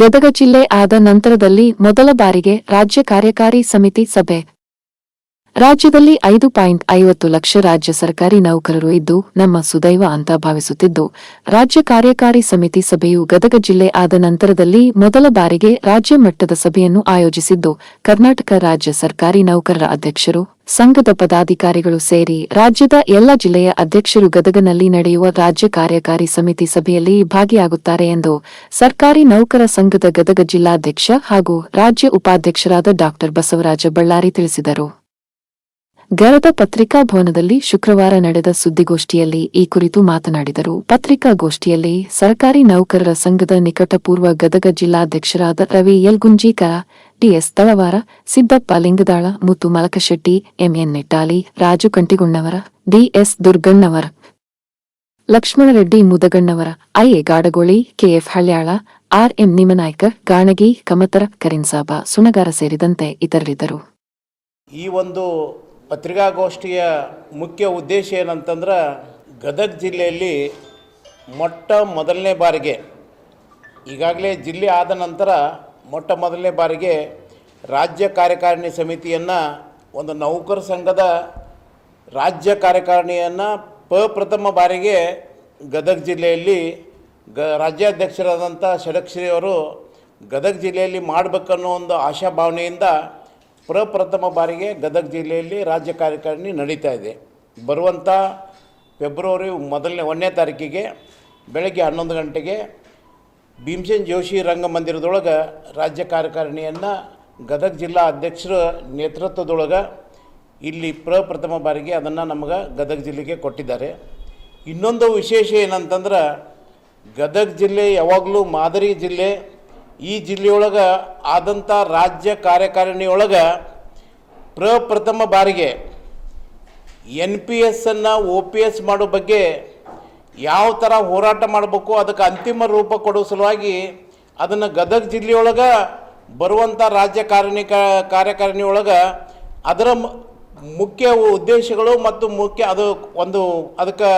ಗದಗ ಜಿಲ್ಲೆ ಆದ ನಂತರದಲ್ಲಿ ಮೊದಲ ಬಾರಿಗೆ ರಾಜ್ಯ ಕಾರ್ಯಕಾರಿ ಸಮಿತಿ ಸಭೆ. ರಾಜ್ಯದಲ್ಲಿ 5.50 ಲಕ್ಷ ರಾಜ್ಯ ಸರ್ಕಾರಿ ನೌಕರರು ಇದ್ದು ನಮ್ಮ ಸುದೈವ ಅಂತ ಭಾವಿಸುತ್ತಿದ್ದು, ರಾಜ್ಯ ಕಾರ್ಯಕಾರಿ ಸಮಿತಿ ಸಭೆಯು ಗದಗ ಜಿಲ್ಲೆ ಆದ ನಂತರದಲ್ಲಿ ಮೊದಲ ಬಾರಿಗೆ ರಾಜ್ಯ ಮಟ್ಟದ ಸಭೆಯನ್ನು ಆಯೋಜಿಸಿದ್ದು, ಕರ್ನಾಟಕ ರಾಜ್ಯ ಸರ್ಕಾರಿ ನೌಕರರ ಅಧ್ಯಕ್ಷರು, ಸಂಘದ ಪದಾಧಿಕಾರಿಗಳು ಸೇರಿ ರಾಜ್ಯದ ಎಲ್ಲ ಜಿಲ್ಲೆಯ ಅಧ್ಯಕ್ಷರು ಗದಗನಲ್ಲಿ ನಡೆಯುವ ರಾಜ್ಯ ಕಾರ್ಯಕಾರಿ ಸಮಿತಿ ಸಭೆಯಲ್ಲಿ ಭಾಗಿಯಾಗುತ್ತಾರೆ ಎಂದು ಸರ್ಕಾರಿ ನೌಕರ ಸಂಘದ ಗದಗ ಜಿಲ್ಲಾಧ್ಯಕ್ಷ ಹಾಗೂ ರಾಜ್ಯ ಉಪಾಧ್ಯಕ್ಷರಾದ ಡಾ ಬಸವರಾಜ ಬಳ್ಳಾರಿ ತಿಳಿಸಿದರು. ಗರದ ಪತ್ರಿಕಾ ಭವನದಲ್ಲಿ ಶುಕ್ರವಾರ ನಡೆದ ಸುದ್ದಿಗೋಷ್ಠಿಯಲ್ಲಿ ಈ ಕುರಿತು ಮಾತನಾಡಿದರು. ಪತ್ರಿಕಾಗೋಷ್ಠಿಯಲ್ಲಿ ಸರ್ಕಾರಿ ನೌಕರರ ಸಂಘದ ನಿಕಟಪೂರ್ವ ಗದಗ ಜಿಲ್ಲಾಧ್ಯಕ್ಷರಾದ Ravi Yalgunjikar, DS Talawar, Siddappa Lingadal, Muttu Malakashetti, MN Nettali, Raju Kantigunnavar, DS Durgannavar, Lakshmanareddy Mudagannavar, IA Gadagoli, KF Halyal, RM Nimanaik, Ganagi, Kamatar, Karinsab, Sunagar ಸೇರಿದಂತೆ ಇತರರಿದ್ದರು. ಈ ಒಂದು ಪತ್ರಿಕಾಗೋಷ್ಠಿಯ ಮುಖ್ಯ ಉದ್ದೇಶ ಏನಂತಂದ್ರೆ, ಗದಗ ಜಿಲ್ಲೆಯಲ್ಲಿ ಮೊದಲನೇ ಬಾರಿಗೆ, ಈಗಾಗಲೇ ಜಿಲ್ಲೆ ಆದ ನಂತರ ಮೊದಲನೇ ಬಾರಿಗೆ ರಾಜ್ಯ ಕಾರ್ಯಕಾರಿಣಿ ಸಮಿತಿಯನ್ನು, ಒಂದು ನೌಕರ ಸಂಘದ ರಾಜ್ಯ ಕಾರ್ಯಕಾರಿಣಿಯನ್ನು ಪ್ರಥಮ ಬಾರಿಗೆ ಗದಗ ಜಿಲ್ಲೆಯಲ್ಲಿ ರಾಜ್ಯಾಧ್ಯಕ್ಷರಾದಂಥ ಷಡಕ್ಷರಿ ಅವರು ಗದಗ ಜಿಲ್ಲೆಯಲ್ಲಿ ಮಾಡಬೇಕನ್ನೋ ಒಂದು ಆಶಾಭಾವನೆಯಿಂದ ಪ್ರಥಮ ಬಾರಿಗೆ ಗದಗ ಜಿಲ್ಲೆಯಲ್ಲಿ ರಾಜ್ಯ ಕಾರ್ಯಕಾರಿಣಿ ನಡೀತಾ ಇದೆ. ಬರುವಂಥ ಫೆಬ್ರವರಿ 1ನೇ ತಾರೀಕಿಗೆ ಬೆಳಗ್ಗೆ 11 ಗಂಟೆಗೆ ಭೀಮಸೇನ್ ಜೋಶಿ ರಂಗಮಂದಿರದೊಳಗೆ ರಾಜ್ಯ ಕಾರ್ಯಕಾರಿಣಿಯನ್ನು ಗದಗ ಜಿಲ್ಲಾ ಅಧ್ಯಕ್ಷರ ನೇತೃತ್ವದೊಳಗೆ ಇಲ್ಲಿ ಪ್ರಥಮ ಬಾರಿಗೆ ಅದನ್ನು ನಮಗೆ ಗದಗ ಜಿಲ್ಲೆಗೆ ಕೊಟ್ಟಿದ್ದಾರೆ. ಇನ್ನೊಂದು ವಿಶೇಷ ಏನಂತಂದ್ರೆ, ಗದಗ ಜಿಲ್ಲೆ ಯಾವಾಗಲೂ ಮಾದರಿ ಜಿಲ್ಲೆ. ಈ ಜಿಲ್ಲೆಯೊಳಗೆ ಆದಂಥ ರಾಜ್ಯ ಕಾರ್ಯಕಾರಿಣಿಯೊಳಗೆ ಪ್ರಥಮ ಬಾರಿಗೆ NPS OPS ಮಾಡೋ ಬಗ್ಗೆ ಯಾವ ಥರ ಹೋರಾಟ ಮಾಡಬೇಕು, ಅದಕ್ಕೆ ಅಂತಿಮ ರೂಪ ಕೊಡೋ ಸಲುವಾಗಿ ಅದನ್ನು ಗದಗ ಜಿಲ್ಲೆಯೊಳಗೆ ಬರುವಂಥ ರಾಜ್ಯ ಕಾರ್ಯಕಾರಿಣಿಯೊಳಗೆ ಅದರ ಮುಖ್ಯ ಉದ್ದೇಶಗಳು ಮತ್ತು ಅದಕ್ಕೆ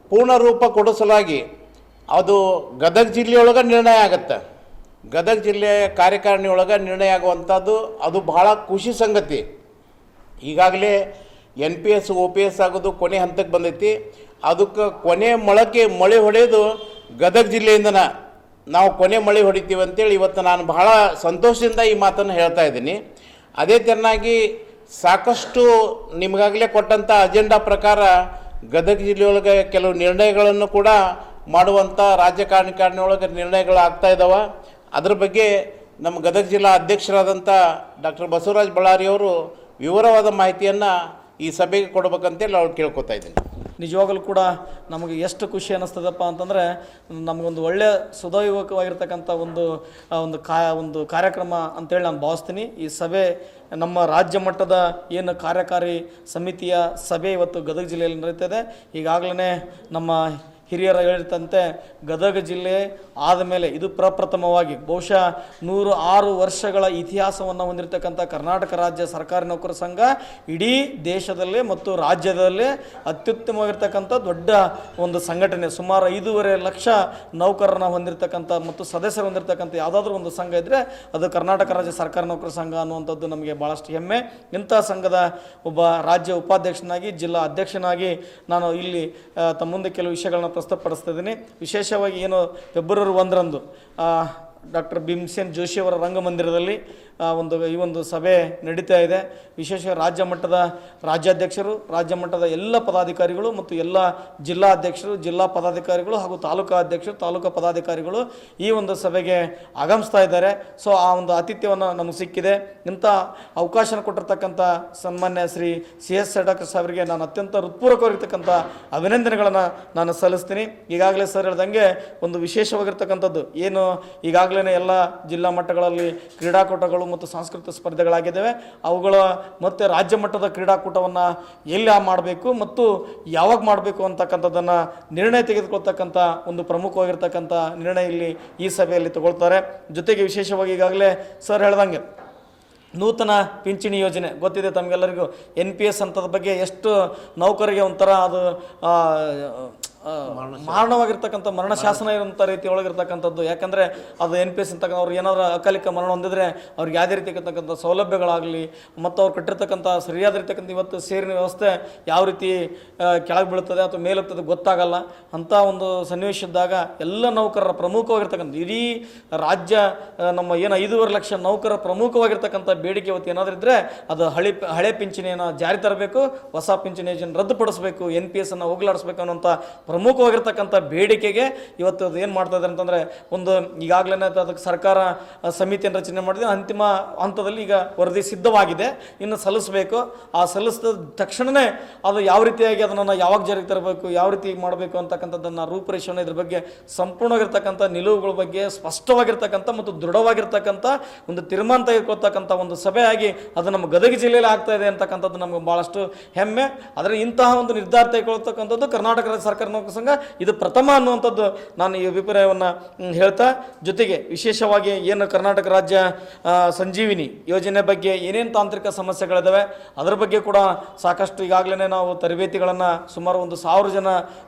ಪೂರ್ಣ ರೂಪ ಕೊಡೋ ಸಲುವಾಗಿ ಅದು ಗದಗ ಜಿಲ್ಲೆಯೊಳಗೆ ನಿರ್ಣಯ ಆಗುತ್ತೆ. ಗದಗ ಜಿಲ್ಲೆ ಕಾರ್ಯಕಾರಿಣಿಯೊಳಗೆ ನಿರ್ಣಯ ಆಗುವಂಥದ್ದು ಅದು ಬಹಳ ಖುಷಿ ಸಂಗತಿ. ಈಗಾಗಲೇ NPS OPS ಆಗೋದು ಕೊನೆ ಹಂತಕ್ಕೆ ಬಂದೈತಿ. ಅದಕ್ಕೆ ಕೊನೆ ಮಳೆ ಹೊಡೆಯೋದು ಗದಗ ಜಿಲ್ಲೆಯಿಂದನ ನಾವು ಕೊನೆ ಮಳೆ ಹೊಡಿತೀವಿ ಅಂತೇಳಿ ಇವತ್ತು ನಾನು ಬಹಳ ಸಂತೋಷದಿಂದ ಈ ಮಾತನ್ನು ಹೇಳ್ತಾ ಇದ್ದೀನಿ. ಅದೇ ತೆರನಾಗಿ ಸಾಕಷ್ಟು ನಿಮಗಾಗಲೇ ಕೊಟ್ಟಂಥ ಅಜೆಂಡಾ ಪ್ರಕಾರ ಗದಗ ಜಿಲ್ಲೆಯೊಳಗೆ ಕೆಲವು ನಿರ್ಣಯಗಳನ್ನು ಕೂಡ ಮಾಡುವಂಥ ರಾಜ್ಯ ಕಾರ್ಯಕಾರಿಣಿಯೊಳಗೆ ನಿರ್ಣಯಗಳು ಆಗ್ತಾ ಇದ್ದಾವೆ. ಅದರ ಬಗ್ಗೆ ನಮ್ಮ ಗದಗ ಜಿಲ್ಲಾ ಅಧ್ಯಕ್ಷರಾದಂಥ ಡಾ ಬಸವರಾಜ ಬಳ್ಳಾರಿಯವರು ವಿವರವಾದ ಮಾಹಿತಿಯನ್ನು ಈ ಸಭೆಗೆ ಕೊಡಬೇಕಂತೇಳಿ ಅವ್ರು ಕೇಳ್ಕೊತಾ ಇದ್ದೀನಿ. ನಿಜವಾಗಲೂ ಕೂಡ ನಮಗೆ ಎಷ್ಟು ಖುಷಿ ಅನ್ನಿಸ್ತದಪ್ಪ ಅಂತಂದರೆ, ನಮಗೊಂದು ಒಳ್ಳೆಯ ಸುದೈವಕವಾಗಿರ್ತಕ್ಕಂಥ ಒಂದು ಕಾರ್ಯಕ್ರಮ ಅಂತೇಳಿ ನಾನು ಭಾವಿಸ್ತೀನಿ. ಈ ಸಭೆ ನಮ್ಮ ರಾಜ್ಯ ಮಟ್ಟದ ಏನು ಕಾರ್ಯಕಾರಿ ಸಮಿತಿಯ ಸಭೆ ಇವತ್ತು ಗದಗ ಜಿಲ್ಲೆಯಲ್ಲಿ ನಡೀತದೆ. ಈಗಾಗಲೇ ನಮ್ಮ ಹಿರಿಯರ ಹೇಳಿದಂತೆ ಗದಗ ಜಿಲ್ಲೆ ಆದಮೇಲೆ ಇದು ಪ್ರಪ್ರಥಮವಾಗಿ ಬಹುಶಃ 106 ವರ್ಷಗಳ ಇತಿಹಾಸವನ್ನು ಹೊಂದಿರತಕ್ಕಂಥ ಕರ್ನಾಟಕ ರಾಜ್ಯ ಸರ್ಕಾರಿ ನೌಕರ ಸಂಘ ಇಡೀ ದೇಶದಲ್ಲೇ ಮತ್ತು ರಾಜ್ಯದಲ್ಲೇ ಅತ್ಯುತ್ತಮವಾಗಿರ್ತಕ್ಕಂಥ ದೊಡ್ಡ ಒಂದು ಸಂಘಟನೆ. ಸುಮಾರು 5.5 ಲಕ್ಷ ನೌಕರರನ್ನು ಹೊಂದಿರತಕ್ಕಂಥ ಮತ್ತು ಸದಸ್ಯರು ಹೊಂದಿರತಕ್ಕಂಥ ಯಾವುದಾದ್ರೂ ಒಂದು ಸಂಘ ಇದ್ದರೆ ಅದು ಕರ್ನಾಟಕ ರಾಜ್ಯ ಸರ್ಕಾರಿ ನೌಕರ ಸಂಘ ಅನ್ನುವಂಥದ್ದು ನಮಗೆ ಭಾಳಷ್ಟು ಹೆಮ್ಮೆ. ಇಂಥ ಸಂಘದ ಒಬ್ಬ ರಾಜ್ಯ ಉಪಾಧ್ಯಕ್ಷನಾಗಿ, ಜಿಲ್ಲಾ ಅಧ್ಯಕ್ಷನಾಗಿ ನಾನು ಇಲ್ಲಿ ತಮ್ಮ ಮುಂದೆ ಕೆಲವು ವಿಷಯಗಳನ್ನ ಪ್ರಸ್ತುತಪಡಿಸ್ತಾ ಇದ್ದೀನಿ. ವಿಶೇಷವಾಗಿ ಏನು ಫೆಬ್ರವರಿ 1ರಂದು ಡಾಕ್ಟರ್ ಭೀಮಸೇನ್ ಜೋಶಿಯವರ ರಂಗಮಂದಿರದಲ್ಲಿ ಈ ಒಂದು ಸಭೆ ನಡೀತಾ ಇದೆ. ವಿಶೇಷ ರಾಜ್ಯ ಮಟ್ಟದ ರಾಜ್ಯಾಧ್ಯಕ್ಷರು, ರಾಜ್ಯ ಮಟ್ಟದ ಎಲ್ಲ ಪದಾಧಿಕಾರಿಗಳು ಮತ್ತು ಎಲ್ಲ ಜಿಲ್ಲಾ ಅಧ್ಯಕ್ಷರು, ಜಿಲ್ಲಾ ಪದಾಧಿಕಾರಿಗಳು ಹಾಗೂ ತಾಲೂಕಾ ಅಧ್ಯಕ್ಷರು, ತಾಲೂಕಾ ಪದಾಧಿಕಾರಿಗಳು ಈ ಒಂದು ಸಭೆಗೆ ಆಗಮಿಸ್ತಾ ಇದ್ದಾರೆ. ಸೊ ಆ ಒಂದು ಆತಿಥ್ಯವನ್ನು ನಮಗೆ ಸಿಕ್ಕಿದೆ. ಇಂಥ ಅವಕಾಶನ ಕೊಟ್ಟಿರ್ತಕ್ಕಂಥ ಸನ್ಮಾನ್ಯ ಶ್ರೀ CS ಷಡಕ್ಷರಿ ಸಾಹೇಬರಿಗೆ ನಾನು ಅತ್ಯಂತ ಹೃತ್ಪೂರ್ವಕವಾಗಿರ್ತಕ್ಕಂಥ ಅಭಿನಂದನೆಗಳನ್ನು ನಾನು ಸಲ್ಲಿಸ್ತೀನಿ. ಈಗಾಗಲೇ ಸರ್ ಹೇಳ್ದಂಗೆ ಒಂದು ವಿಶೇಷವಾಗಿರ್ತಕ್ಕಂಥದ್ದು ಏನು, ಈಗಾಗಲೇ ಎಲ್ಲ ಜಿಲ್ಲಾ ಮಟ್ಟಗಳಲ್ಲಿ ಕ್ರೀಡಾಕೂಟಗಳು ಮತ್ತು ಸಾಂಸ್ಕೃತಿಕ ಸ್ಪರ್ಧೆಗಳಾಗಿದ್ದಾವೆ. ಅವುಗಳ ಮತ್ತು ರಾಜ್ಯ ಮಟ್ಟದ ಕ್ರೀಡಾಕೂಟವನ್ನು ಎಲ್ಲಿ ಮಾಡಬೇಕು ಮತ್ತು ಯಾವಾಗ ಮಾಡಬೇಕು ಅಂತಕ್ಕಂಥದ್ದನ್ನು ನಿರ್ಣಯ ತೆಗೆದುಕೊಳ್ತಕ್ಕಂಥ ಒಂದು ಪ್ರಮುಖವಾಗಿರ್ತಕ್ಕಂಥ ನಿರ್ಣಯ ಇಲ್ಲಿ ಈ ಸಭೆಯಲ್ಲಿ ತಗೊಳ್ತಾರೆ. ಜೊತೆಗೆ ವಿಶೇಷವಾಗಿ ಈಗಾಗಲೇ ಸರ್ ಹೇಳ್ದಂಗೆ ನೂತನ ಪಿಂಚಣಿ ಯೋಜನೆ ಗೊತ್ತಿದೆ ತಮಗೆಲ್ಲರಿಗೂ. NPS ಅಂತದ ಬಗ್ಗೆ ಎಷ್ಟು ನೌಕರಿಗೆ ಒಂಥರ ಅದು ಮಾರಣವಾಗಿರ್ತಕ್ಕಂಥ ಮರಣ ಶಾಸನ ಇರುವಂಥ ರೀತಿ ಒಳಗಿರ್ತಕ್ಕಂಥದ್ದು. ಯಾಕಂದರೆ ಅದು NPS ಅಂತಕ್ಕಂಥ ಅವ್ರು ಏನಾದರೂ ಅಕಾಲಿಕ ಮರಣ ಹೊಂದಿದ್ರೆ ಅವ್ರಿಗೆ ಯಾವುದೇ ರೀತಿ ಇರ್ತಕ್ಕಂಥ ಸೌಲಭ್ಯಗಳಾಗಲಿ ಮತ್ತು ಅವ್ರು ಕಟ್ಟಿರ್ತಕ್ಕಂಥ ಸರಿಯಾದ ಇರ್ತಕ್ಕಂಥ ಇವತ್ತು ಸೇರಿನ ವ್ಯವಸ್ಥೆ ಯಾವ ರೀತಿ ಕೆಳಗೆ ಬೀಳುತ್ತದೆ ಅಥವಾ ಮೇಲುತ್ತದೆ ಗೊತ್ತಾಗಲ್ಲ. ಅಂಥ ಒಂದು ಸನ್ನಿವೇಶದಾಗ ಎಲ್ಲ ನೌಕರರ ಪ್ರಮುಖವಾಗಿರ್ತಕ್ಕಂಥ ಇಡೀ ರಾಜ್ಯ ನಮ್ಮ ಏನು 5.5 ಲಕ್ಷ ನೌಕರರ ಪ್ರಮುಖವಾಗಿರ್ತಕ್ಕಂಥ ಬೇಡಿಕೆ ಇವತ್ತು ಏನಾದರೂ ಇದ್ದರೆ ಅದು ಹಳೆ ಪಿಂಚಣಿಯನ್ನು ಜಾರಿ ತರಬೇಕು, ಹೊಸ ಪಿಂಚಣಿ ಯೋಜನೆ ರದ್ದುಪಡಿಸಬೇಕು, NPS ಅನ್ನು ಹೋಗಲಾಡಿಸ್ಬೇಕು ಅನ್ನೋಂಥ ಪ್ರಮುಖವಾಗಿರ್ತಕ್ಕಂಥ ಬೇಡಿಕೆಗೆ ಇವತ್ತು ಅದು ಏನು ಮಾಡ್ತಾ ಇದ್ದಾರೆ ಅಂತಂದರೆ ಒಂದು ಈಗಾಗಲೇ ಅದಕ್ಕೆ ಸರ್ಕಾರ ಸಮಿತಿಯನ್ನು ರಚನೆ ಮಾಡಿದೆ. ಅಂತಿಮ ಹಂತದಲ್ಲಿ ಈಗ ವರದಿ ಸಿದ್ಧವಾಗಿದೆ, ಇನ್ನು ಸಲ್ಲಿಸಬೇಕು. ಆ ಸಲ್ಲಿಸಿದ ತಕ್ಷಣವೇ ಅದು ಯಾವ ರೀತಿಯಾಗಿ ಅದನ್ನು ಯಾವಾಗ ಜಾರಿಗೆ ತರಬೇಕು, ಯಾವ ರೀತಿ ಮಾಡಬೇಕು ಅಂತಕ್ಕಂಥದ್ದನ್ನು ರೂಪುರೇಷೆಯನ್ನು ಇದ್ರ ಬಗ್ಗೆ ಸಂಪೂರ್ಣವಾಗಿರ್ತಕ್ಕಂಥ ನಿಲುವುಗಳ ಬಗ್ಗೆ ಸ್ಪಷ್ಟವಾಗಿರ್ತಕ್ಕಂಥ ಮತ್ತು ದೃಢವಾಗಿರ್ತಕ್ಕಂಥ ಒಂದು ತೀರ್ಮಾನ ತೆಗೆದುಕೊಳ್ತಕ್ಕಂಥ ಒಂದು ಸಭೆಯಾಗಿ ಅದು ನಮ್ಮ ಗದಗ ಜಿಲ್ಲೆಯಲ್ಲಿ ಆಗ್ತಾ ಇದೆ ಅಂತಕ್ಕಂಥದ್ದು ನಮಗೆ ಭಾಳಷ್ಟು ಹೆಮ್ಮೆ. ಆದರೆ ಇಂತಹ ಒಂದು ನಿರ್ಧಾರ ತೆಗೆದುಕೊಳ್ತಕ್ಕಂಥದ್ದು ಕರ್ನಾಟಕ ರಾಜ್ಯ ಸರ್ಕಾರ ನೌಕರ ಸಂಘ ಇದು ಪ್ರಥಮ ಅನ್ನುವಂಥದ್ದು ನಾನು ಈ ಅಭಿಪ್ರಾಯವನ್ನು ಹೇಳ್ತಾ, ಜೊತೆಗೆ ವಿಶೇಷವಾಗಿ ಏನು ಕರ್ನಾಟಕ ರಾಜ್ಯ ಸಂಜೀವಿನಿ ಯೋಜನೆ ಬಗ್ಗೆ ಏನೇನು ತಾಂತ್ರಿಕ ಸಮಸ್ಯೆಗಳಿದ್ದಾವೆ ಅದರ ಬಗ್ಗೆ ಕೂಡ ಸಾಕಷ್ಟು ಈಗಾಗಲೇ ನಾವು ತರಬೇತಿಗಳನ್ನು ಸುಮಾರು 1,000 ಜನ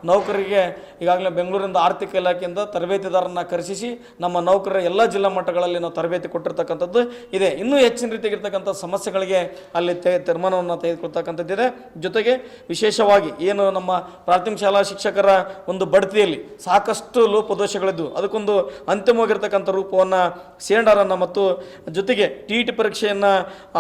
ನೌಕರರಿಗೆ ಈಗಾಗಲೇ ಬೆಂಗಳೂರಿನಿಂದ ಆರ್ಥಿಕ ಇಲಾಖೆಯಿಂದ ತರಬೇತಿದಾರರನ್ನು ಕರೆಸಿಸಿ ನಮ್ಮ ನೌಕರರ ಎಲ್ಲ ಜಿಲ್ಲಾ ಮಟ್ಟಗಳಲ್ಲಿ ನಾವು ತರಬೇತಿ ಕೊಟ್ಟಿರ್ತಕ್ಕಂಥದ್ದು ಇದೆ. ಇನ್ನೂ ಹೆಚ್ಚಿನ ರೀತಿಯಾಗಿರ್ತಕ್ಕಂಥ ಸಮಸ್ಯೆಗಳಿಗೆ ಅಲ್ಲಿ ತೀರ್ಮಾನವನ್ನು ತೆಗೆದುಕೊಳ್ತಕ್ಕಂಥದ್ದಿದೆ. ಜೊತೆಗೆ ವಿಶೇಷವಾಗಿ ಏನು ನಮ್ಮ ಪ್ರಾಥಮಿಕ ಶಾಲಾ ಶಿಕ್ಷಕರ ಒಂದು ಬಡ್ತಿಯಲ್ಲಿ ಸಾಕಷ್ಟು ಲೋಪದೋಷಗಳಿದ್ದು ಅದಕ್ಕೊಂದು ಅಂತಿಮವಾಗಿರ್ತಕ್ಕಂಥ ರೂಪವನ್ನು ಸೇಂಡಾರನ್ನು ಮತ್ತು ಜೊತೆಗೆ TET ಪರೀಕ್ಷೆಯನ್ನು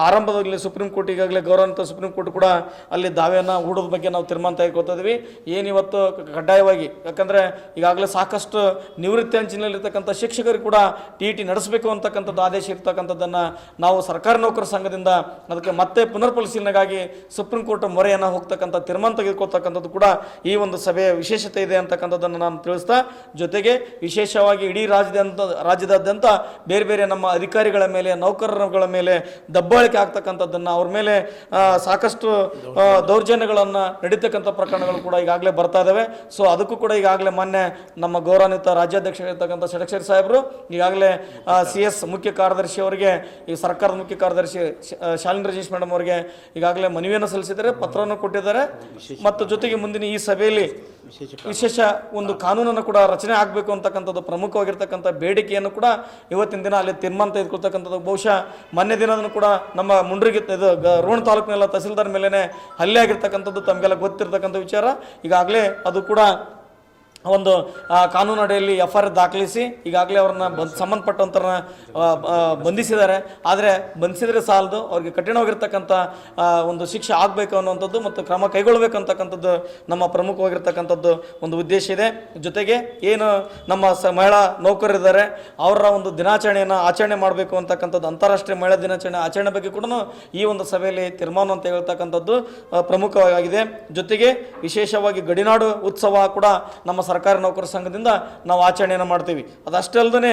ಆರಂಭದಲ್ಲಿ ಸುಪ್ರೀಂ ಕೋರ್ಟ್ ಈಗಾಗಲೇ ಗೌರವಾನ್ವಿತ ಸುಪ್ರೀಂ ಕೋರ್ಟ್ ಕೂಡ ಅಲ್ಲಿ ದಾವೆಯನ್ನು ಹೂಡೋದ ಬಗ್ಗೆ ನಾವು ತೀರ್ಮಾನ ತೆಗೆದುಕೊಳ್ತಾ ಇದ್ವಿ. ಏನಿವತ್ತು ಕಡ್ಡಾಯವಾಗಿ, ಯಾಕಂದರೆ ಈಗಾಗಲೇ ಸಾಕಷ್ಟು ನಿವೃತ್ತಿ ಅಂಚಿನಲ್ಲಿರ್ತಕ್ಕಂಥ ಶಿಕ್ಷಕರಿಗೆ ಕೂಡ TET ನಡೆಸಬೇಕು ಅಂತಕ್ಕಂಥದ್ದು ಆದೇಶ ಇರ್ತಕ್ಕಂಥದ್ದನ್ನು ನಾವು ಸರ್ಕಾರಿ ನೌಕರ ಸಂಘದಿಂದ ಅದಕ್ಕೆ ಮತ್ತೆ ಪುನರ್ ಪರಿಶೀಲನೆಗಾಗಿ ಸುಪ್ರೀಂ ಕೋರ್ಟ್ ಮೊರೆಯನ್ನು ಹೋಗ್ತಕ್ಕಂಥ ತೀರ್ಮಾನ ತೆಗೆದುಕೊಳ್ತಕ್ಕಂಥದ್ದು ಕೂಡ ಈ ಒಂದು ಸಭೆಯ ವಿಶೇಷತೆ ಇದೆ ಅಂತಕ್ಕಂಥದ್ದನ್ನು ನಾನು ತಿಳಿಸ್ತಾ, ಜೊತೆಗೆ ವಿಶೇಷವಾಗಿ ಇಡೀ ರಾಜ್ಯದಾದ್ಯಂತ ಬೇರೆ ಬೇರೆ ನಮ್ಮ ಅಧಿಕಾರಿಗಳ ಮೇಲೆ ನೌಕರರುಗಳ ಮೇಲೆ ದಬ್ಬಾಳಿಕೆ ಆಗ್ತಕ್ಕಂಥದ್ದನ್ನು ಅವ್ರ ಮೇಲೆ ಸಾಕಷ್ಟು ದೌರ್ಜನ್ಯಗಳನ್ನು ನಡೀತಕ್ಕಂಥ ಪ್ರಕರಣಗಳು ಕೂಡ ಈಗಾಗಲೇ ಬರ್ತಾ ಇದ್ದಾವೆ. ಸೊ ಅದಕ್ಕೂ ಕೂಡ ಈಗಾಗಲೇ ಮೊನ್ನೆ ನಮ್ಮ ಗೌರವಾನ್ವಿತ ರಾಜ್ಯಾಧ್ಯಕ್ಷರಿರ್ತಕ್ಕಂಥ ಷಡಕ್ಷರಿ ಸಾಹೇಬರು ಈಗಾಗಲೇ CS ಮುಖ್ಯ ಕಾರ್ಯದರ್ಶಿ ಅವರಿಗೆ, ಈ ಸರ್ಕಾರದ ಮುಖ್ಯ ಕಾರ್ಯದರ್ಶಿ ಶಾಲಿನಿ ರಾಜೇಶ್ ಮೇಡಮ್ ಅವರಿಗೆ ಈಗಾಗಲೇ ಮನವಿಯನ್ನು ಸಲ್ಲಿಸಿದ್ದಾರೆ, ಪತ್ರವನ್ನು ಕೊಟ್ಟಿದ್ದಾರೆ. ಮತ್ತು ಜೊತೆಗೆ ಮುಂದಿನ ಈ ಸಭೆಯಲ್ಲಿ ವಿಶೇಷ ಒಂದು ಕಾನೂನನ್ನು ಕೂಡ ರಚನೆ ಆಗಬೇಕು ಅಂತಕ್ಕಂಥದ್ದು ಪ್ರಮುಖವಾಗಿರ್ತಕ್ಕಂಥ ಬೇಡಿಕೆಯನ್ನು ಕೂಡ ಇವತ್ತಿನ ದಿನ ಅಲ್ಲಿ ತೀರ್ಮಾನ ತೆಗೆದುಕೊಳ್ತಕ್ಕಂಥದ್ದು. ಬಹುಶಃ ಮೊನ್ನೆ ದಿನದನ್ನು ಕೂಡ ನಮ್ಮ ಮುಂಡ್ರಿಗೆ ಇದು ರೋಣ ತಾಲೂಕಿನೆಲ್ಲ ತಹಸೀಲ್ದಾರ್ ಮೇಲೇ ಹಲ್ಲೆ ಆಗಿರ್ತಕ್ಕಂಥದ್ದು ತಮಗೆಲ್ಲ ಗೊತ್ತಿರ್ತಕ್ಕಂಥ ವಿಚಾರ. ಈಗಾಗಲೇ ಅದು ಕೂಡ ಒಂದು ಕಾನೂನು ಅಡಿಯಲ್ಲಿ FIR ದಾಖಲಿಸಿ ಈಗಾಗಲೇ ಅವ್ರನ್ನ ಸಂಬಂಧಪಟ್ಟಂಥವ್ರನ್ನ ಬಂಧಿಸಿದ್ದಾರೆ. ಆದರೆ ಬಂಧಿಸಿದರೆ ಸಾಲದು, ಅವ್ರಿಗೆ ಕಠಿಣವಾಗಿರ್ತಕ್ಕಂಥ ಒಂದು ಶಿಕ್ಷೆ ಆಗಬೇಕು ಅನ್ನುವಂಥದ್ದು ಮತ್ತು ಕ್ರಮ ಕೈಗೊಳ್ಳಬೇಕು ಅಂತಕ್ಕಂಥದ್ದು ನಮ್ಮ ಪ್ರಮುಖವಾಗಿರ್ತಕ್ಕಂಥದ್ದು ಒಂದು ಉದ್ದೇಶ ಇದೆ. ಜೊತೆಗೆ ಏನು ನಮ್ಮ ಮಹಿಳಾ ನೌಕರರಿದ್ದಾರೆ ಅವರ ಒಂದು ದಿನಾಚರಣೆಯನ್ನು ಆಚರಣೆ ಮಾಡಬೇಕು ಅಂತಕ್ಕಂಥದ್ದು, ಅಂತಾರಾಷ್ಟ್ರೀಯ ಮಹಿಳಾ ದಿನಾಚರಣೆ ಆಚರಣೆ ಬಗ್ಗೆ ಕೂಡ ಈ ಒಂದು ಸಭೆಯಲ್ಲಿ ತೀರ್ಮಾನ ಅಂತ ಹೇಳ್ತಕ್ಕಂಥದ್ದು ಪ್ರಮುಖವಾಗಿದೆ. ಜೊತೆಗೆ ವಿಶೇಷವಾಗಿ ಗಡಿನಾಡು ಉತ್ಸವ ಕೂಡ ನಮ್ಮ ಸರ್ಕಾರಿ ನೌಕರ ಸಂಘದಿಂದ ನಾವು ಆಚರಣೆಯನ್ನು ಮಾಡ್ತೀವಿ. ಅದಷ್ಟೇ ಅಲ್ಲದೆ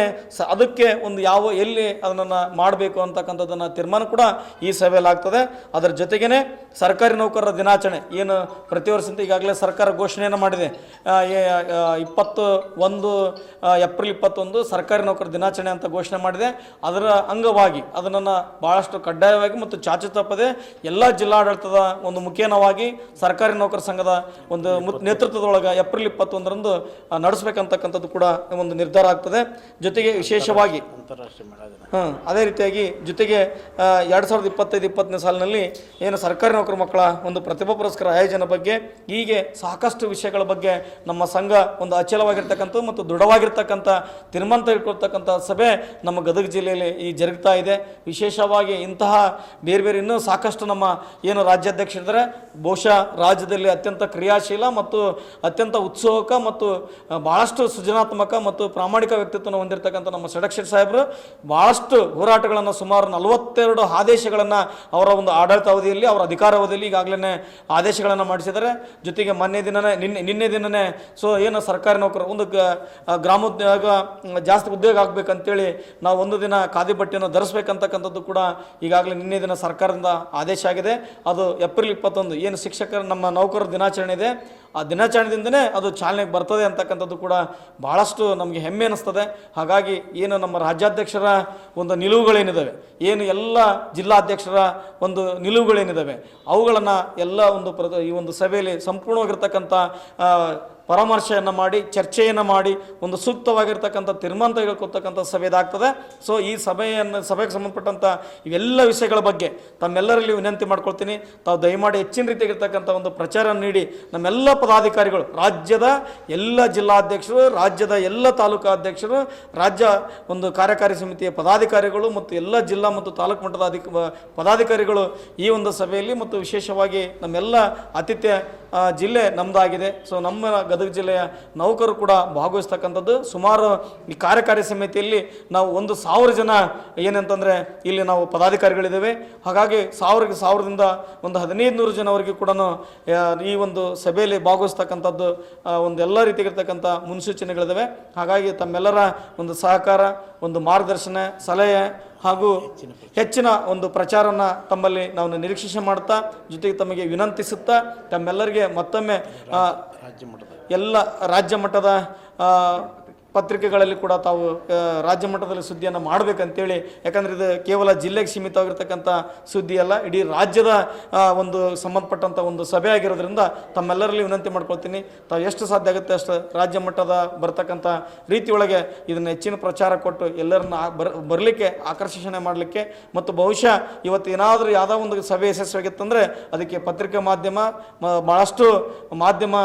ಅದಕ್ಕೆ ಒಂದು ಎಲ್ಲಿ ಅದನ್ನು ಮಾಡಬೇಕು ಅಂತಕ್ಕಂಥದ್ದನ್ನು ತೀರ್ಮಾನ ಕೂಡ ಈ ಸಭೆಯಲ್ಲಿ ಆಗ್ತದೆ. ಅದರ ಜೊತೆಗೇ ಸರ್ಕಾರಿ ನೌಕರರ ದಿನಾಚರಣೆ ಏನು ಪ್ರತಿ ವರ್ಷದಂತ ಈಗಾಗಲೇ ಸರ್ಕಾರ ಘೋಷಣೆಯನ್ನು ಮಾಡಿದೆ. 21 ಏಪ್ರಿಲ್ 21 ಸರ್ಕಾರಿ ನೌಕರ ದಿನಾಚರಣೆ ಅಂತ ಘೋಷಣೆ ಮಾಡಿದೆ. ಅದರ ಅಂಗವಾಗಿ ಅದನ್ನು ಭಾಳಷ್ಟು ಕಡ್ಡಾಯವಾಗಿ ಮತ್ತು ಚಾಚು ತಪ್ಪದೆ ಎಲ್ಲ ಜಿಲ್ಲಾಡಳಿತದ ಒಂದು ಮುಖೇನವಾಗಿ ಸರ್ಕಾರಿ ನೌಕರ ಸಂಘದ ಒಂದು ನೇತೃತ್ವದೊಳಗೆ ಏಪ್ರಿಲ್ 21ರಂದು ನಡೆಸಬೇಕಂತಕ್ಕಂಥದ್ದು ಕೂಡ ಒಂದು ನಿರ್ಧಾರ ಆಗ್ತದೆ. ಜೊತೆಗೆ ವಿಶೇಷವಾಗಿ ಅದೇ ರೀತಿಯಾಗಿ ಜೊತೆಗೆ 2025-20 ಸಾಲಿನಲ್ಲಿ ಏನು ಸರ್ಕಾರಿ ನೌಕರ ಮಕ್ಕಳ ಒಂದು ಪ್ರತಿಭಾ ಪುರಸ್ಕಾರ ಆಯೋಜನೆ ಬಗ್ಗೆ ಹೀಗೆ ಸಾಕಷ್ಟು ವಿಷಯಗಳ ಬಗ್ಗೆ ನಮ್ಮ ಸಂಘ ಒಂದು ಅಚಲವಾಗಿರ್ತಕ್ಕಂಥ ಮತ್ತು ದೃಢವಾಗಿರ್ತಕ್ಕಂಥ ತೀರ್ಮಾನ ತೆಗೆದುಕೊಳ್ತಕ್ಕಂಥ ಸಭೆ ನಮ್ಮ ಗದಗ ಜಿಲ್ಲೆಯಲ್ಲಿ ಈ ಜರುಗ್ತಾ ಇದೆ. ವಿಶೇಷವಾಗಿ ಇಂತಹ ಬೇರೆ ಬೇರೆ ಇನ್ನೂ ಸಾಕಷ್ಟು ನಮ್ಮ ಏನು ರಾಜ್ಯಾಧ್ಯಕ್ಷರಿದ್ದಾರೆ, ಬಹುಶಃ ರಾಜ್ಯದಲ್ಲಿ ಅತ್ಯಂತ ಕ್ರಿಯಾಶೀಲ ಮತ್ತು ಅತ್ಯಂತ ಉತ್ಸುಕ ಮತ್ತು ಭಾಳಷ್ಟು ಸೃಜನಾತ್ಮಕ ಮತ್ತು ಪ್ರಾಮಾಣಿಕ ವ್ಯಕ್ತಿತ್ವವನ್ನು ಹೊಂದಿರತಕ್ಕಂಥ ನಮ್ಮ ಷಡಕ್ಷರಿ ಸಾಹೇಬರು ಭಾಳಷ್ಟು ಹೋರಾಟಗಳನ್ನು ಸುಮಾರು 42 ಆದೇಶಗಳನ್ನು ಅವರ ಒಂದು ಆಡಳಿತಾವಧಿಯಲ್ಲಿ ಅವರ ಅಧಿಕಾರಾವಧಿಯಲ್ಲಿ ಈಗಾಗಲೇ ಆದೇಶಗಳನ್ನು ಮಾಡಿಸಿದ್ದಾರೆ. ಜೊತೆಗೆ ನಿನ್ನೆ ದಿನನೇ ಏನು ಸರ್ಕಾರಿ ನೌಕರರು ಒಂದು ಗ್ರಾಮೋದ್ಯೋಗ ಜಾಸ್ತಿ ಉದ್ಯೋಗ ಆಗಬೇಕಂತೇಳಿ ನಾವು ಒಂದು ದಿನ ಖಾದಿ ಬಟ್ಟೆಯನ್ನು ಧರಿಸಬೇಕಂತಕ್ಕಂಥದ್ದು ಕೂಡ ಈಗಾಗಲೇ ನಿನ್ನೆ ದಿನ ಸರ್ಕಾರದಿಂದ ಆದೇಶ ಆಗಿದೆ. ಅದು ಏಪ್ರಿಲ್ 21 ಏನು ಶಿಕ್ಷಕರ ನಮ್ಮ ನೌಕರರ ದಿನಾಚರಣೆ ಇದೆ, ಆ ದಿನಾಚರಣೆಯಿಂದನೇ ಅದು ಚಾಲನೆಗೆ ಬರ್ತದೆ ಅಂತಕ್ಕಂಥದ್ದು ಕೂಡ ಭಾಳಷ್ಟು ನಮಗೆ ಹೆಮ್ಮೆ ಅನ್ನಿಸ್ತದೆ. ಹಾಗಾಗಿ ಏನು ನಮ್ಮ ರಾಜ್ಯಾಧ್ಯಕ್ಷರ ಒಂದು ನಿಲುವುಗಳೇನಿದ್ದಾವೆ, ಏನು ಎಲ್ಲ ಜಿಲ್ಲಾಧ್ಯಕ್ಷರ ಒಂದು ನಿಲುವುಗಳೇನಿದ್ದಾವೆ ಅವುಗಳನ್ನು ಎಲ್ಲ ಒಂದು ಈ ಒಂದು ಸಭೆಯಲ್ಲಿ ಸಂಪೂರ್ಣವಾಗಿರ್ತಕ್ಕಂಥ ಪರಾಮರ್ಶೆಯನ್ನು ಮಾಡಿ ಚರ್ಚೆಯನ್ನು ಮಾಡಿ ಒಂದು ಸೂಕ್ತವಾಗಿರ್ತಕ್ಕಂಥ ತೀರ್ಮಾನ ತೆಗೆದುಕೊಳ್ತಕ್ಕಂಥ ಸಭೆ ಇದಾಗ್ತದೆ. ಸೊ ಈ ಸಭೆಗೆ ಸಂಬಂಧಪಟ್ಟಂಥ ಇವೆಲ್ಲ ವಿಷಯಗಳ ಬಗ್ಗೆ ತಮ್ಮೆಲ್ಲರಲ್ಲಿ ವಿನಂತಿ ಮಾಡ್ಕೊಳ್ತೀನಿ. ತಾವು ದಯಮಾಡಿ ಹೆಚ್ಚಿನ ರೀತಿಯಾಗಿರ್ತಕ್ಕಂಥ ಒಂದು ಪ್ರಚಾರ ನೀಡಿ ನಮ್ಮೆಲ್ಲ ಪದಾಧಿಕಾರಿಗಳು, ರಾಜ್ಯದ ಎಲ್ಲ ಜಿಲ್ಲಾಧ್ಯಕ್ಷರು, ರಾಜ್ಯದ ಎಲ್ಲ ತಾಲೂಕಾ ಅಧ್ಯಕ್ಷರು, ರಾಜ್ಯ ಒಂದು ಕಾರ್ಯಕಾರಿ ಸಮಿತಿಯ ಪದಾಧಿಕಾರಿಗಳು ಮತ್ತು ಎಲ್ಲ ಜಿಲ್ಲಾ ಮತ್ತು ತಾಲೂಕು ಮಟ್ಟದ ಪದಾಧಿಕಾರಿಗಳು ಈ ಒಂದು ಸಭೆಯಲ್ಲಿ ಮತ್ತು ವಿಶೇಷವಾಗಿ ನಮ್ಮೆಲ್ಲ ಆತಿಥ್ಯ ಜಿಲ್ಲೆ ನಮ್ಮದಾಗಿದೆ. ಸೊ ನಮ್ಮ ಗದಗ ಜಿಲ್ಲೆಯ ನೌಕರರು ಕೂಡ ಭಾಗವಹಿಸ್ತಕ್ಕಂಥದ್ದು. ಸುಮಾರು ಈ ಕಾರ್ಯಕಾರಿ ಸಮಿತಿಯಲ್ಲಿ ನಾವು 1,000 ಜನ ಏನಂತಂದರೆ ಇಲ್ಲಿ ನಾವು ಪದಾಧಿಕಾರಿಗಳಿದ್ದೇವೆ. ಹಾಗಾಗಿ 1,000ದಿಂದ ಒಂದು 1,500 ಜನವರೆಗೂ ಕೂಡ ಈ ಒಂದು ಸಭೆಯಲ್ಲಿ ಭಾಗವಹಿಸ್ತಕ್ಕಂಥದ್ದು ಒಂದು ಎಲ್ಲ ರೀತಿಯಾಗಿರ್ತಕ್ಕಂಥ ಮುನ್ಸೂಚನೆಗಳಿದ್ದಾವೆ. ಹಾಗಾಗಿ ತಮ್ಮೆಲ್ಲರ ಒಂದು ಸಹಕಾರ, ಒಂದು ಮಾರ್ಗದರ್ಶನ, ಸಲಹೆ ಹಾಗೂ ಹೆಚ್ಚಿನ ಒಂದು ಪ್ರಚಾರನ ತಮ್ಮಲ್ಲಿ ನಾವು ನಿರೀಕ್ಷೆ ಮಾಡ್ತಾ, ಜೊತೆಗೆ ತಮಗೆ ವಿನಂತಿಸುತ್ತಾ ತಮ್ಮೆಲ್ಲರಿಗೆ ಮತ್ತೊಮ್ಮೆ ಎಲ್ಲ ರಾಜ್ಯ ಮಟ್ಟದ ಪತ್ರಿಕೆಗಳಲ್ಲಿ ಕೂಡ ತಾವು ರಾಜ್ಯ ಮಟ್ಟದಲ್ಲಿ ಸುದ್ದಿಯನ್ನು ಮಾಡಬೇಕಂತೇಳಿ, ಯಾಕಂದರೆ ಇದು ಕೇವಲ ಜಿಲ್ಲೆಗೆ ಸೀಮಿತವಾಗಿರ್ತಕ್ಕಂಥ ಸುದ್ದಿ ಅಲ್ಲ, ಇಡೀ ರಾಜ್ಯದ ಒಂದು ಸಂಬಂಧಪಟ್ಟಂಥ ಒಂದು ಸಭೆ ಆಗಿರೋದ್ರಿಂದ ತಮ್ಮೆಲ್ಲರಲ್ಲಿ ವಿನಂತಿ ಮಾಡ್ಕೊಳ್ತೀನಿ. ತಾವು ಎಷ್ಟು ಸಾಧ್ಯ ಆಗುತ್ತೆ ಅಷ್ಟು ರಾಜ್ಯ ಮಟ್ಟದ ಬರ್ತಕ್ಕಂಥ ರೀತಿಯೊಳಗೆ ಇದನ್ನು ಹೆಚ್ಚಿನ ಪ್ರಚಾರ ಕೊಟ್ಟು ಎಲ್ಲರನ್ನ ಬರಲಿಕ್ಕೆ ಆಕರ್ಷಣೆ ಮಾಡಲಿಕ್ಕೆ, ಮತ್ತು ಬಹುಶಃ ಇವತ್ತು ಏನಾದರೂ ಯಾವುದೋ ಒಂದು ಸಭೆ ಯಶಸ್ವಿಯಾಗಿತ್ತಂದರೆ ಅದಕ್ಕೆ ಪತ್ರಿಕಾ ಮಾಧ್ಯಮ ಭಾಳಷ್ಟು ಮಾಧ್ಯಮ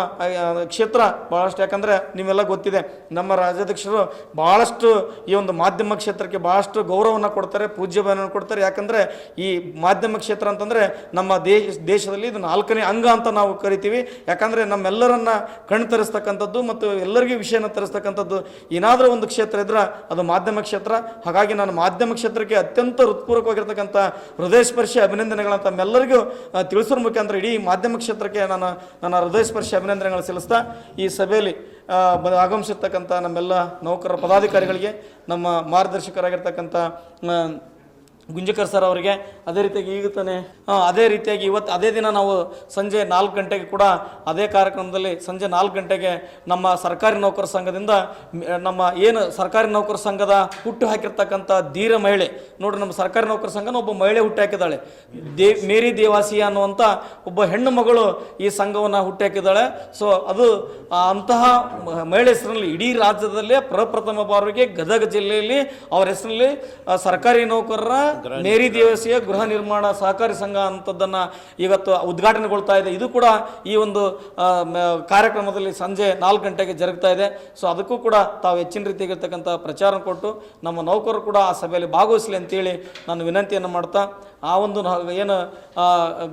ಕ್ಷೇತ್ರ ಭಾಳಷ್ಟು, ಯಾಕಂದರೆ ನೀವೆಲ್ಲ ಗೊತ್ತಿದೆ ನಮ್ಮ ರಾಜ್ಯಾಧ್ಯಕ್ಷರು ಭಾಳಷ್ಟು ಈ ಒಂದು ಮಾಧ್ಯಮ ಕ್ಷೇತ್ರಕ್ಕೆ ಭಾಳಷ್ಟು ಗೌರವವನ್ನು ಕೊಡ್ತಾರೆ, ಪೂಜ್ಯವನ್ನು ಕೊಡ್ತಾರೆ. ಯಾಕಂದರೆ ಈ ಮಾಧ್ಯಮ ಕ್ಷೇತ್ರ ಅಂತಂದರೆ ನಮ್ಮ ದೇಶದಲ್ಲಿ ಇದು 4ನೇ ಅಂಗ ಅಂತ ನಾವು ಕರಿತೀವಿ. ಯಾಕಂದರೆ ನಮ್ಮೆಲ್ಲರನ್ನ ಕಣ್ಣು ತರಿಸ್ತಕ್ಕಂಥದ್ದು ಮತ್ತು ಎಲ್ಲರಿಗೂ ವಿಷಯನ ತರಿಸ್ತಕ್ಕಂಥದ್ದು ಏನಾದರೂ ಒಂದು ಕ್ಷೇತ್ರ ಇದ್ರೆ ಅದು ಮಾಧ್ಯಮ ಕ್ಷೇತ್ರ. ಹಾಗಾಗಿ ನಾನು ಮಾಧ್ಯಮ ಕ್ಷೇತ್ರಕ್ಕೆ ಅತ್ಯಂತ ಹೃತ್ಪೂರ್ವಕವಾಗಿರ್ತಕ್ಕಂಥ ಹೃದಯಸ್ಪರ್ಶಿ ಅಭಿನಂದನೆಗಳನ್ನು ತಮ್ಮೆಲ್ಲರಿಗೂ ತಿಳಿಸೋದ್ರ ಮುಖಾಂತರ ಇಡೀ ಮಾಧ್ಯಮ ಕ್ಷೇತ್ರಕ್ಕೆ ನಾನು ನನ್ನ ಹೃದಯಸ್ಪರ್ಶಿ ಅಭಿನಂದನೆಗಳನ್ನು ಸಲ್ಲಿಸ್ತಾ ಈ ಸಭೆಯಲ್ಲಿ ಆಗಮಿಸಿರ್ತಕ್ಕಂಥ ನಮ್ಮೆಲ್ಲ ನೌಕರರ ಪದಾಧಿಕಾರಿಗಳಿಗೆ, ನಮ್ಮ ಮಾರ್ಗದರ್ಶಕರಾಗಿರ್ತಕ್ಕಂಥ ಗುಂಜಕರ್ ಸರ್ ಅವರಿಗೆ, ಅದೇ ರೀತಿಯಾಗಿ ಈಗ ತಾನೆ ಅದೇ ರೀತಿಯಾಗಿ ಇವತ್ತು ಅದೇ ದಿನ ನಾವು ಸಂಜೆ 4 ಗಂಟೆಗೆ ಕೂಡ ಅದೇ ಕಾರ್ಯಕ್ರಮದಲ್ಲಿ ಸಂಜೆ 4 ಗಂಟೆಗೆ ನಮ್ಮ ಸರ್ಕಾರಿ ನೌಕರ ಸಂಘದಿಂದ ನಮ್ಮ ಏನು ಸರ್ಕಾರಿ ನೌಕರ ಸಂಘದ ಹುಟ್ಟು ಹಾಕಿರ್ತಕ್ಕಂಥ ಧೀರ ಮಹಿಳೆ ನೋಡ್ರಿ, ನಮ್ಮ ಸರ್ಕಾರಿ ನೌಕರ ಸಂಘನ ಒಬ್ಬ ಮಹಿಳೆ ಹುಟ್ಟು ಹಾಕಿದ್ದಾಳೆ. ಮೇರಿ ದೇವಾಸಿ ಅನ್ನುವಂಥ ಒಬ್ಬ ಹೆಣ್ಣು ಮಗಳು ಈ ಸಂಘವನ್ನು ಹುಟ್ಟು ಹಾಕಿದ್ದಾಳೆ. ಸೊ ಅದು ಅಂತಹ ಮಹಿಳೆ ಹೆಸರಿನಲ್ಲಿ ಇಡೀ ರಾಜ್ಯದಲ್ಲೇ ಪ್ರಪ್ರಥಮ ಬಾರಿಗೆ ಗದಗ ಜಿಲ್ಲೆಯಲ್ಲಿ ಅವರ ಹೆಸರಿನಲ್ಲಿ ಸರ್ಕಾರಿ ನೌಕರರ ಮೇರಿ ದೇವಸಿಯ ಗೃಹ ನಿರ್ಮಾಣ ಸಹಕಾರಿ ಸಂಘ ಅಂತದನ್ನು ಇವತ್ತು ಉದ್ಘಾಟನೆಗೊಳ್ತಾ ಇದೆ. ಇದು ಕೂಡ ಈ ಒಂದು ಕಾರ್ಯಕ್ರಮದಲ್ಲಿ ಸಂಜೆ 4 ಗಂಟೆಗೆ ಜರುಗ್ತಾ ಇದೆ. ಸೊ ಅದಕ್ಕೂ ಕೂಡ ತಾವು ಹೆಚ್ಚಿನ ರೀತಿಯಾಗಿರ್ತಕ್ಕಂಥ ಪ್ರಚಾರ ಕೊಟ್ಟು ನಮ್ಮ ನೌಕರರು ಕೂಡ ಆ ಸಭೆಯಲ್ಲಿ ಭಾಗವಹಿಸಲಿ ಅಂತೇಳಿ ನಾನು ವಿನಂತಿಯನ್ನು ಮಾಡ್ತಾ, ಆ ಒಂದು ಏನು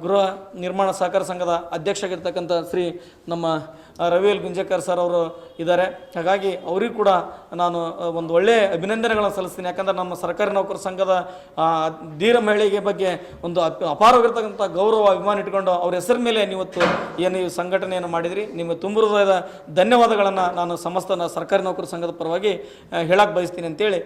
ಗೃಹ ನಿರ್ಮಾಣ ಸಹಕಾರ ಸಂಘದ ಅಧ್ಯಕ್ಷರಾಗಿರ್ತಕ್ಕಂಥ ಶ್ರೀ ನಮ್ಮ ರವಿಯಲ್ ಗುಂಜಕರ್ ಸರ್ ಅವರು ಇದ್ದಾರೆ. ಹಾಗಾಗಿ ಅವರಿಗೂ ಕೂಡ ನಾನು ಒಂದು ಒಳ್ಳೆಯ ಅಭಿನಂದನೆಗಳನ್ನು ಸಲ್ಲಿಸ್ತೀನಿ. ಯಾಕಂದರೆ ನಮ್ಮ ಸರ್ಕಾರಿ ನೌಕರ ಸಂಘದ ಧೀರ ಮಹಿಳೆಗೆ ಬಗ್ಗೆ ಒಂದು ಅಪಾರವಾಗಿರ್ತಕ್ಕಂಥ ಗೌರವ ಅಭಿಮಾನ ಇಟ್ಕೊಂಡು ಅವ್ರ ಹೆಸರ ಮೇಲೆ ನೀವತ್ತು ಏನು ಈ ಸಂಘಟನೆಯನ್ನು ಮಾಡಿದಿರಿ. ನಿಮ್ಮ ತುಂಬ ಹೃದಯದ ಧನ್ಯವಾದಗಳನ್ನು ನಾನು ಸಮಸ್ತ ಸರ್ಕಾರಿ ನೌಕರ ಸಂಘದ ಪರವಾಗಿ ಹೇಳಕ್ಕೆ ಬಯಸ್ತೀನಿ ಅಂತೇಳಿ